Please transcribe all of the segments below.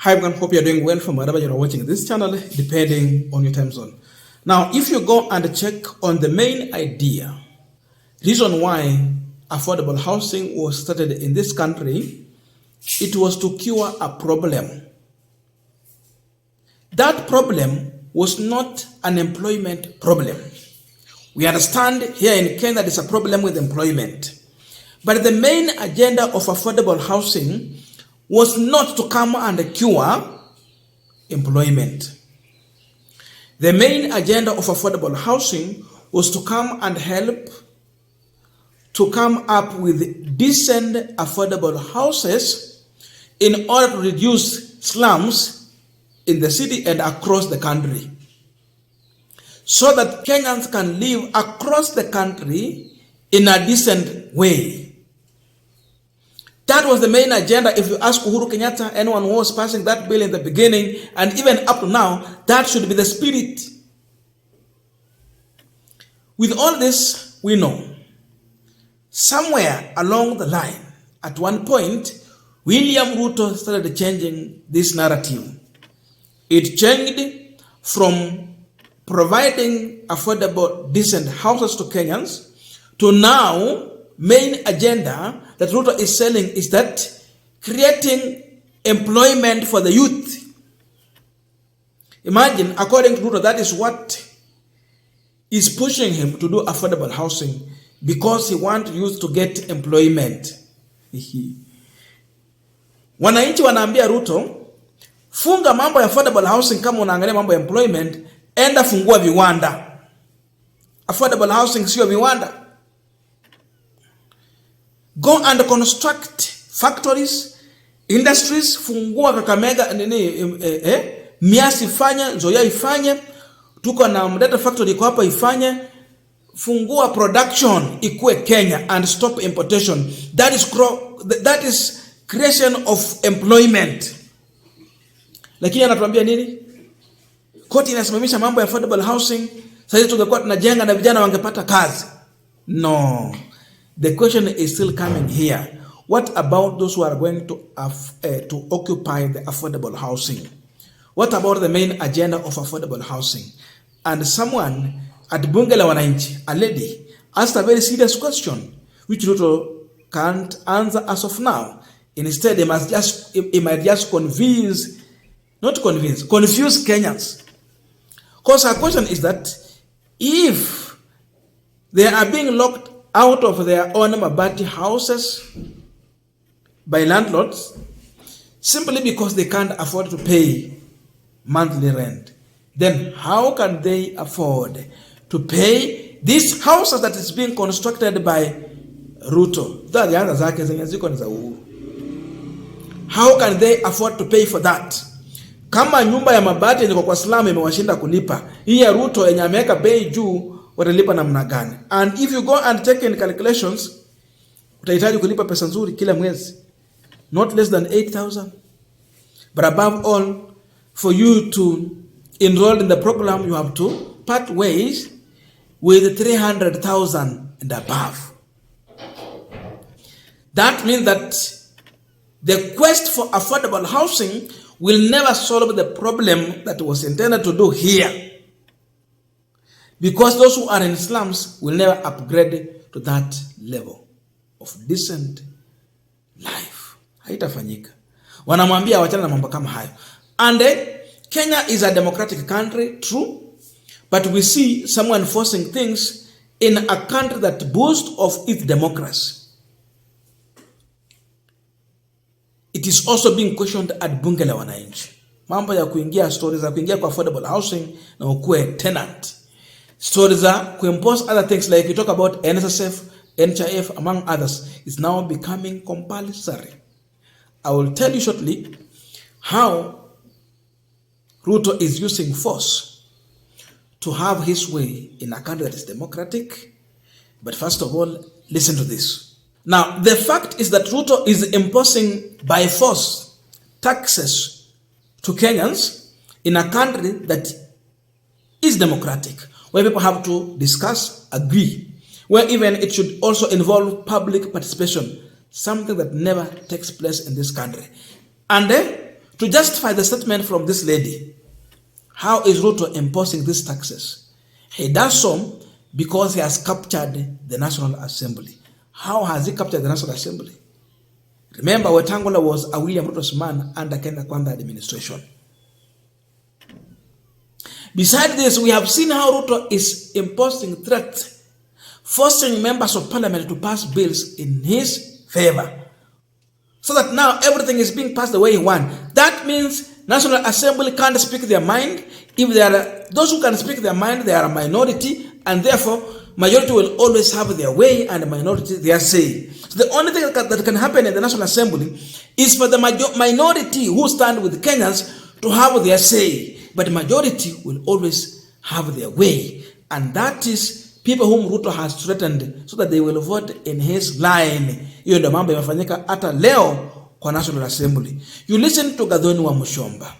Hi everyone, hope you're doing well from wherever you're watching this channel, depending on your time zone. Now, if you go and check on the main idea, reason why affordable housing was started in this country, it was to cure a problem. That problem was not an employment problem. We understand here in Kenya there's a problem with employment. But the main agenda of affordable housing was not to come and cure employment. The main agenda of affordable housing was to come and help to come up with decent affordable houses in order to reduce slums in the city and across the country, so that Kenyans can live across the country in a decent way. That was the main agenda. If you ask Uhuru Kenyatta, anyone who was passing that bill in the beginning, and even up to now, that should be the spirit. With all this, we know, somewhere along the line, at one point, William Ruto started changing this narrative. It changed from providing affordable, decent houses to Kenyans to now main agenda that Ruto is selling is that creating employment for the youth. Imagine, according to Ruto, that is what is pushing him to do affordable housing, because he wants youth to get employment. Wananchi wanaambia Ruto, funga mambo ya affordable housing kama unaangalia mambo ya employment, enda fungua viwanda. Affordable housing sio viwanda. Go and construct factories, industries, fungua Kakamega, Miasi ifanye, Nzoia ifanye, tuko na Mdata factory iko hapa ifanye, fungua production ikue Kenya and stop importation. That is creation of employment. Lakini anatuambia nini? Koti inasimamisha mambo ya affordable housing, sasa tungekuwa tunajenga na vijana wangepata kazi. No. The question is still coming here. What about those who are going to occupy the affordable housing? What about the main agenda of affordable housing? And someone at Bunge La Wananchi, a lady, asked a very serious question, which Ruto can't answer as of now. Instead, he might just confuse Kenyans. Because her question is that if they are being locked out of their own mabati houses by landlords simply because they can't afford to pay monthly rent, then how can they afford to pay these houses that is being constructed by Ruto? How can they afford to pay for that? Kama nyumba ya mabati niko kwa slum imewashinda kulipa, hii ya Ruto yenye ameweka bei juu watalipa namna gani? And if you go and take in calculations, utahitaji kulipa pesa nzuri kila mwezi, not less than 8,000. But above all, for you to enroll in the program, you have to part ways with 300,000 and above. That means that the quest for affordable housing will never solve the problem that was intended to do here, because those who are in slums will never upgrade to that level of decent life. Haitafanyika. Wanamwambia wachana na mambo kama hayo. And Kenya is a democratic country, true, but we see someone forcing things in a country that boasts of its democracy. It is also being questioned at Bunge La Wananchi. Mambo ya kuingia, stories za kuingia kwa affordable housing na ukue tenant. Stories are to impose other things, like you talk about NSSF, NHIF, among others, is now becoming compulsory. I will tell you shortly how Ruto is using force to have his way in a country that is democratic. But first of all, listen to this. Now, the fact is that Ruto is imposing by force taxes to Kenyans in a country that is democratic, where people have to discuss, agree, where even it should also involve public participation, something that never takes place in this country. And To justify the statement from this lady, how is Ruto imposing these taxes? He does so because he has captured the National Assembly. How has he captured the National Assembly? Remember, Wetangula was a William Ruto's man under Kenya Kwanza administration. Besides this, we have seen how Ruto is imposing threats, forcing members of parliament to pass bills in his favor. So that now everything is being passed the way he wants. That means National Assembly can't speak their mind. If there are those who can speak their mind, they are a minority, and therefore majority will always have their way and minority their say. So the only thing that can happen in the National Assembly is for the minority who stand with Kenyans to have their say. But the majority will always have their way. And that is people whom Ruto has threatened so that they will vote in his line. Hiyo ndio mambo yamefanyika hata leo kwa National Assembly. You listen to Gathoni wa Mushomba.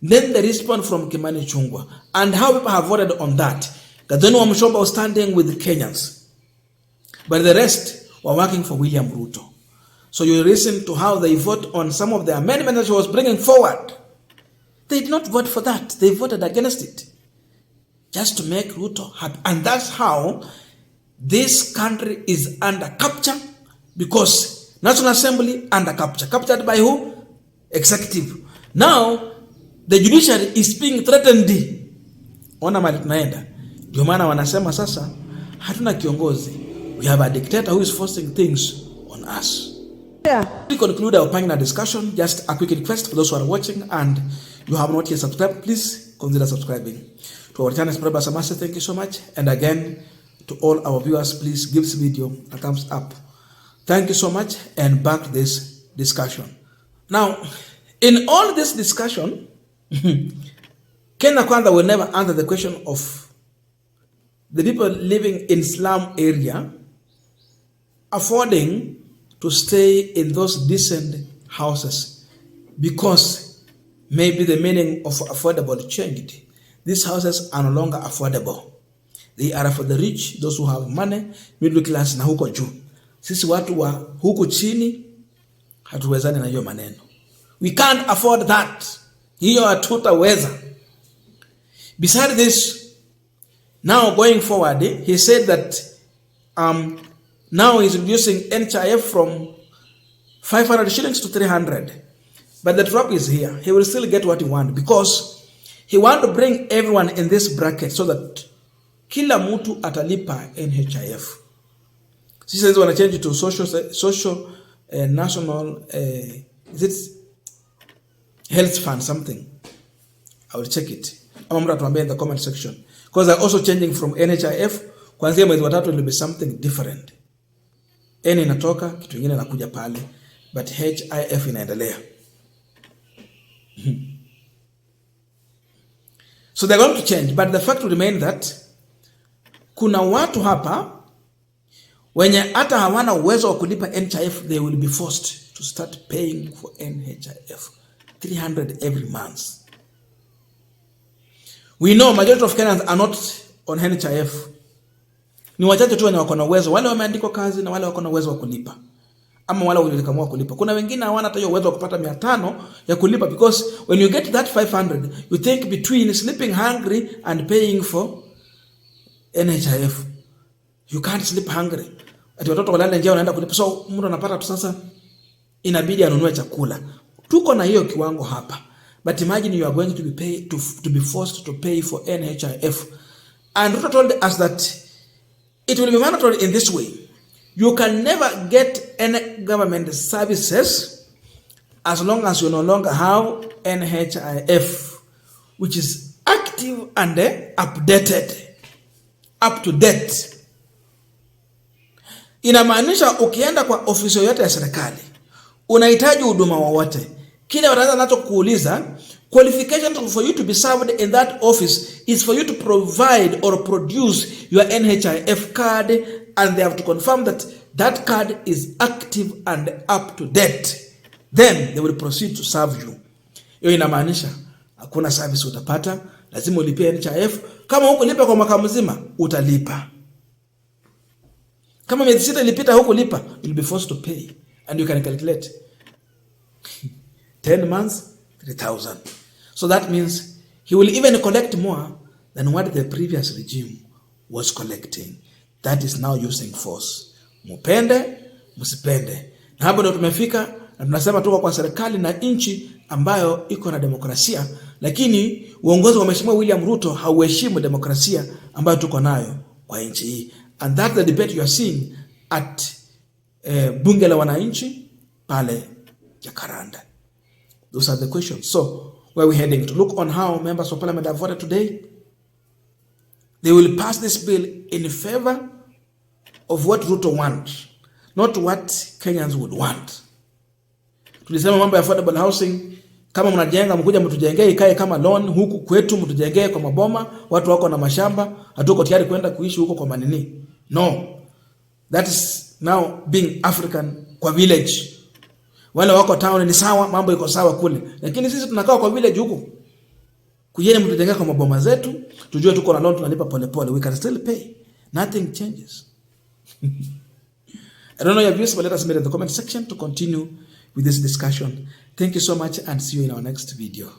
Then the response from Kimani Ichung'wah and how people have voted on that. Gathoni wa Mushomba was standing with the Kenyans. But the rest were working for William Ruto. So you listen to how they vote on some of the amendments that she was bringing forward. They did not vote for that. They voted against it. Just to make Ruto happy. And that's how this country is under capture, because National Assembly under capture. Captured by who? Executive. Now, the judiciary is being threatened. Ona mali tunaenda. Ndio maana wanasema sasa, hatuna kiongozi. We have a dictator who is forcing things on us. Yeah. We conclude our panel discussion. Just a quick request for those who are watching and you have not yet subscribed, please consider subscribing. To our channel, Samasa, thank you so much. And again, to all our viewers, please give this video a thumbs up. Thank you so much, and back to this discussion. Now, in all this discussion, Kenya Kwanza will never answer the question of the people living in slum area affording to stay in those decent houses, because maybe the meaning of affordable changed. These houses are no longer affordable. They are for the rich, those who have money, middle class na huko juu. Sisi watu wa huko chini hatuwezani na hiyo maneno. We can't afford that. Hiyo hatutaweza. Besides this, now going forward, he said that now he's reducing NHIF from 500 shillings to 300. But the drop is here. He will still get what he wants, because he wants to bring everyone in this bracket so that kila mtu atalipa NHIF. She says when I change it to social national is it health fund something. I will check it. I'm going to in the comment section, because I'm also changing from NHIF. Kwanzia mwezi wa tatu will be something different. N inatoka, kitu kingine inakuja pale, but HIF inaendelea. So they're going to change, but the fact will remain that kuna watu hapa wenye hata hawana uwezo wa kulipa NHIF, they will be forced to start paying for NHIF 300 every month. We know majority of Kenyans are not on NHIF. Ni wachache tu wenye wako na uwezo, wale wameandikwa kazi na wale wako na uwezo wa kulipa, ama wale walikamua kulipa. Kuna wengine hawana hata hiyo uwezo wa kupata 500 ya kulipa, because when you get that 500, you think between sleeping hungry and paying for NHIF. You can't sleep hungry. Ati watoto walale njaa wanaenda kulipa. So mtu anapata tu sasa inabidi anunue chakula. Tuko na hiyo kiwango hapa. But imagine you are going to be forced to pay for NHIF. And Ruto told us that it will be mandatory in this way. You can never get any government services as long as you no longer have NHIF, which is active and updated, up to date. Inamaanisha ukienda kwa ofisi yote ya serikali, unahitaji huduma wowote, kile wataanza nacho kuuliza, qualification for you to be served in that office is for you to provide or produce your NHIF card, and they have to confirm that that card is active and up to date. Then they will proceed to serve you. Hiyo inamaanisha hakuna service utapata, lazima ulipie NHIF. Kama huko lipa kwa mwaka mzima, utalipa. Kama miezi 6 ilipita huko lipa, you'll be forced to pay, and you can calculate 10 months 3,000. So that means he will even collect more than what the previous regime was collecting. That is now using force. Mupende, msipende. Na hapo ndio tumefika, na tunasema tuko kwa serikali na nchi ambayo iko na demokrasia, lakini uongozi wa Mheshimiwa William Ruto hauheshimu demokrasia ambayo tuko nayo kwa nchi hii. And that's the debate you are seeing at Bunge La Wananchi pale Jakaranda. Those are the questions. So, where are we heading to? Look on how members of parliament have voted today. They will pass this bill in favor of what Ruto wants, not what Kenyans would want. Tulisema mambo ya affordable housing, kama mnajenga mkuja mtujengee ikae kama loan, huku kwetu mtujengee kwa maboma, watu wako na mashamba, hatuko tayari kwenda kuishi huko kwa manini. No. That is now being African kwa village. Wale wako town ni sawa, mambo iko sawa kule. Lakini sisi tunakaa kwa village huko. Kujeni mtujengee kwa maboma zetu, tujue tuko na loan tunalipa pole pole. We can still pay. Nothing changes. I don't know your views, but let us know in the comment section to continue with this discussion. Thank you so much and see you in our next video.